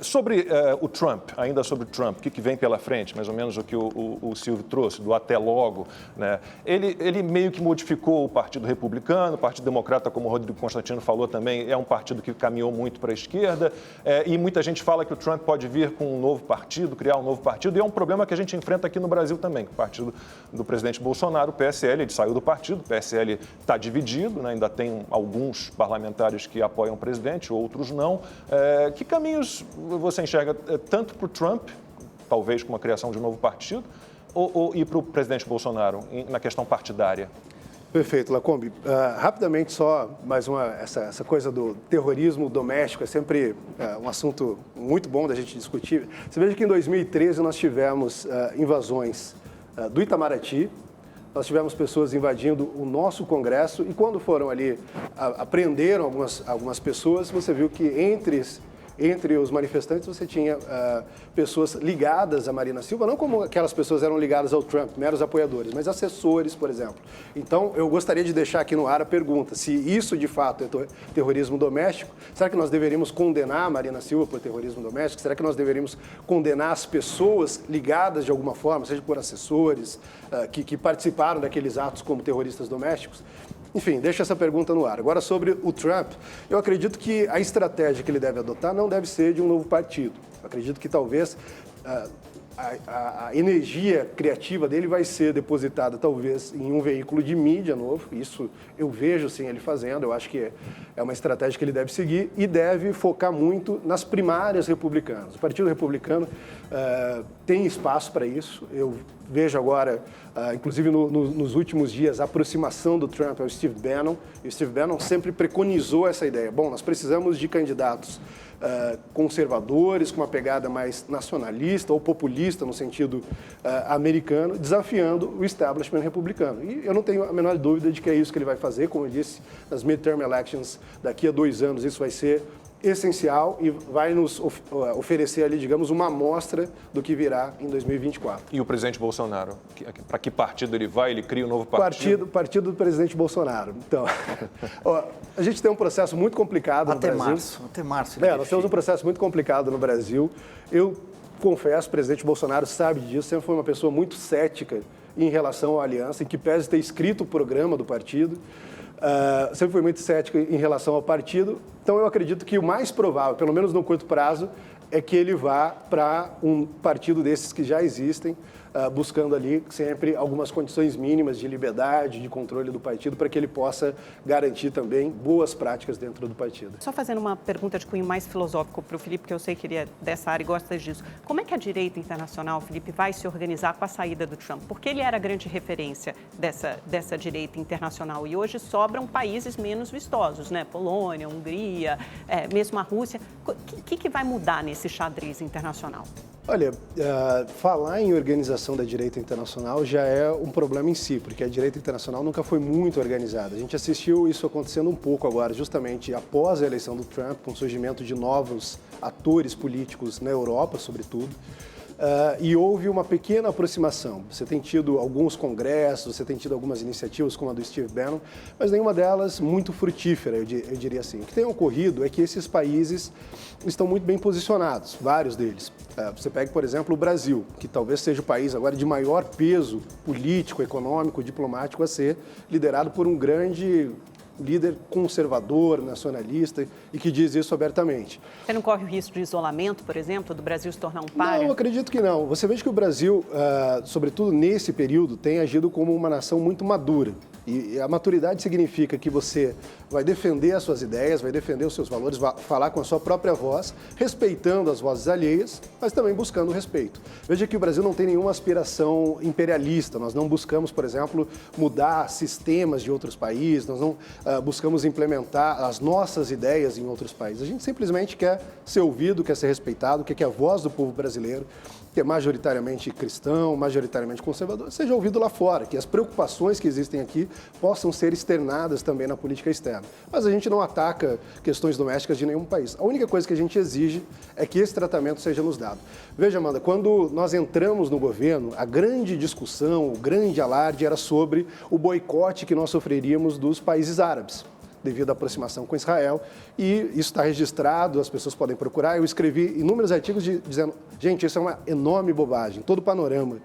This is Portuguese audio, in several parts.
Sobre o Trump, ainda sobre o Trump, o que vem pela frente, mais ou menos o que o Silvio trouxe, do até logo, né? Ele meio que modificou o Partido Republicano, o Partido Democrata, como o Rodrigo Constantino falou também, é um partido que caminhou muito para a esquerda, e muita gente fala que o Trump pode vir com um novo partido, criar um novo partido, e é um problema que a gente enfrenta aqui no Brasil também, o partido do presidente Bolsonaro, o PSL, ele saiu do partido, o PSL está dividido, né? Ainda tem alguns parlamentares que apoiam o presidente, outros não. Que caminhos você enxerga tanto para o Trump, talvez com a criação de um novo partido, e para o presidente Bolsonaro, na questão partidária? Perfeito, Lacombe. Rapidamente só, mais essa coisa do terrorismo doméstico é sempre um assunto muito bom da gente discutir. Você veja que em 2013 nós tivemos invasões do Itamaraty, nós tivemos pessoas invadindo o nosso Congresso e quando foram ali, apreenderam algumas pessoas, você viu que entre os manifestantes você tinha pessoas ligadas à Marina Silva, não como aquelas pessoas eram ligadas ao Trump, meros apoiadores, mas assessores, por exemplo. Então, eu gostaria de deixar aqui no ar a pergunta, se isso de fato é terrorismo doméstico, será que nós deveríamos condenar a Marina Silva por terrorismo doméstico? Será que nós deveríamos condenar as pessoas ligadas de alguma forma, seja por assessores, que participaram daqueles atos como terroristas domésticos? Enfim, deixa essa pergunta no ar. Agora, sobre o Trump, eu acredito que a estratégia que ele deve adotar não deve ser de um novo partido. Eu acredito que talvez a energia criativa dele vai ser depositada talvez em um veículo de mídia novo. Isso eu vejo sim ele fazendo, eu acho que é uma estratégia que ele deve seguir e deve focar muito nas primárias republicanas. O Partido Republicano tem espaço para isso. Eu vejo agora, inclusive nos últimos dias, a aproximação do Trump ao Steve Bannon. E o Steve Bannon sempre preconizou essa ideia. Bom, nós precisamos de candidatos conservadores, com uma pegada mais nacionalista ou populista no sentido americano, desafiando o establishment republicano. E eu não tenho a menor dúvida de que é isso que ele vai fazer. Como eu disse, nas midterm elections, daqui a 2 anos, isso vai ser essencial e vai nos oferecer ali, digamos, uma amostra do que virá em 2024. E o presidente Bolsonaro? Para que partido ele vai? Ele cria um novo partido? Partido do presidente Bolsonaro. Então, a gente tem um processo muito complicado no Brasil. Até março. Nós temos um processo muito complicado no Brasil. Eu confesso, o presidente Bolsonaro sabe disso, sempre foi uma pessoa muito cética em relação à aliança, em que pese ter escrito o programa do partido. Sempre foi muito cético em relação ao partido. Então, eu acredito que o mais provável, pelo menos no curto prazo, é que ele vá para um partido desses que já existem, buscando ali sempre algumas condições mínimas de liberdade, de controle do partido, para que ele possa garantir também boas práticas dentro do partido. Só fazendo uma pergunta de cunho mais filosófico para o Felipe, porque eu sei que ele é dessa área e gosta disso. Como é que a direita internacional, Felipe, vai se organizar com a saída do Trump? Porque ele era a grande referência dessa direita internacional e hoje sobram países menos vistosos, né? Polônia, Hungria, mesmo a Rússia. O que vai mudar nesse xadrez internacional? Olha, falar em organização da direita internacional já é um problema em si, porque a direita internacional nunca foi muito organizada. A gente assistiu isso acontecendo um pouco agora, justamente após a eleição do Trump, com o surgimento de novos atores políticos na Europa, sobretudo. E houve uma pequena aproximação. Você tem tido alguns congressos, você tem tido algumas iniciativas, como a do Steve Bannon, mas nenhuma delas muito frutífera, eu diria assim. O que tem ocorrido é que esses países estão muito bem posicionados, vários deles. Você pega, por exemplo, o Brasil, que talvez seja o país agora de maior peso político, econômico, diplomático a ser liderado por um grande líder conservador, nacionalista e que diz isso abertamente. Você não corre o risco de isolamento, por exemplo, do Brasil se tornar um páreo? Não, eu acredito que não. Você veja que o Brasil, sobretudo nesse período, tem agido como uma nação muito madura. E a maturidade significa que você vai defender as suas ideias, vai defender os seus valores, vai falar com a sua própria voz, respeitando as vozes alheias, mas também buscando respeito. Veja que o Brasil não tem nenhuma aspiração imperialista. Nós não buscamos, por exemplo, mudar sistemas de outros países, nós não buscamos implementar as nossas ideias em outros países. A gente simplesmente quer ser ouvido, quer ser respeitado, quer que a voz do povo brasileiro, que é majoritariamente cristão, majoritariamente conservador, seja ouvido lá fora, que as preocupações que existem aqui possam ser externadas também na política externa. Mas a gente não ataca questões domésticas de nenhum país. A única coisa que a gente exige é que esse tratamento seja nos dado. Veja, Amanda, quando nós entramos no governo, a grande discussão, o grande alarde era sobre o boicote que nós sofreríamos dos países árabes. devido à aproximação com Israel, e isso está registrado, as pessoas podem procurar. Eu escrevi inúmeros artigos dizendo, gente, isso é uma enorme bobagem, todo o panorama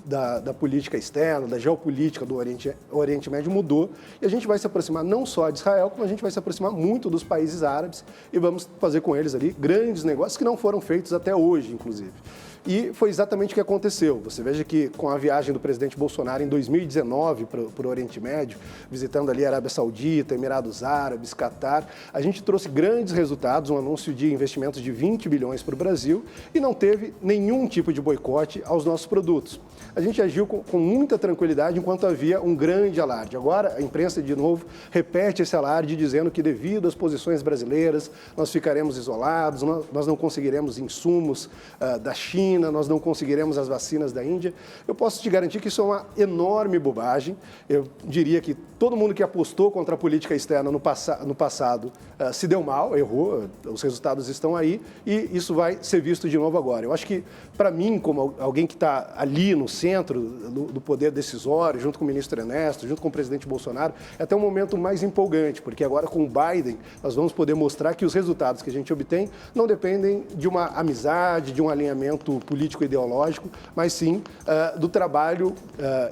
da política externa, da geopolítica do Oriente Médio mudou, e a gente vai se aproximar não só de Israel, como a gente vai se aproximar muito dos países árabes, e vamos fazer com eles ali grandes negócios que não foram feitos até hoje, inclusive. E foi exatamente o que aconteceu. Você veja que com a viagem do presidente Bolsonaro em 2019 para o Oriente Médio, visitando ali a Arábia Saudita, Emirados Árabes, Catar, a gente trouxe grandes resultados, um anúncio de investimentos de 20 bilhões para o Brasil e não teve nenhum tipo de boicote aos nossos produtos. A gente agiu com muita tranquilidade enquanto havia um grande alarde. Agora, a imprensa, de novo, repete esse alarde dizendo que devido às posições brasileiras, nós ficaremos isolados, nós não conseguiremos insumos da China, nós não conseguiremos as vacinas da Índia. Eu posso te garantir que isso é uma enorme bobagem. Eu diria que todo mundo que apostou contra a política externa no passado se deu mal, errou, os resultados estão aí e isso vai ser visto de novo agora. Eu acho que, para mim, como alguém que está ali no centro do poder decisório, junto com o ministro Ernesto, junto com o presidente Bolsonaro, é até um momento mais empolgante, porque agora com o Biden nós vamos poder mostrar que os resultados que a gente obtém não dependem de uma amizade, de um alinhamento político-ideológico, mas sim do trabalho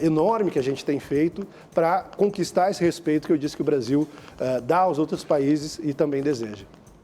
enorme que a gente tem feito para conquistar esse respeito que eu disse que o Brasil dá aos outros países e também deseja.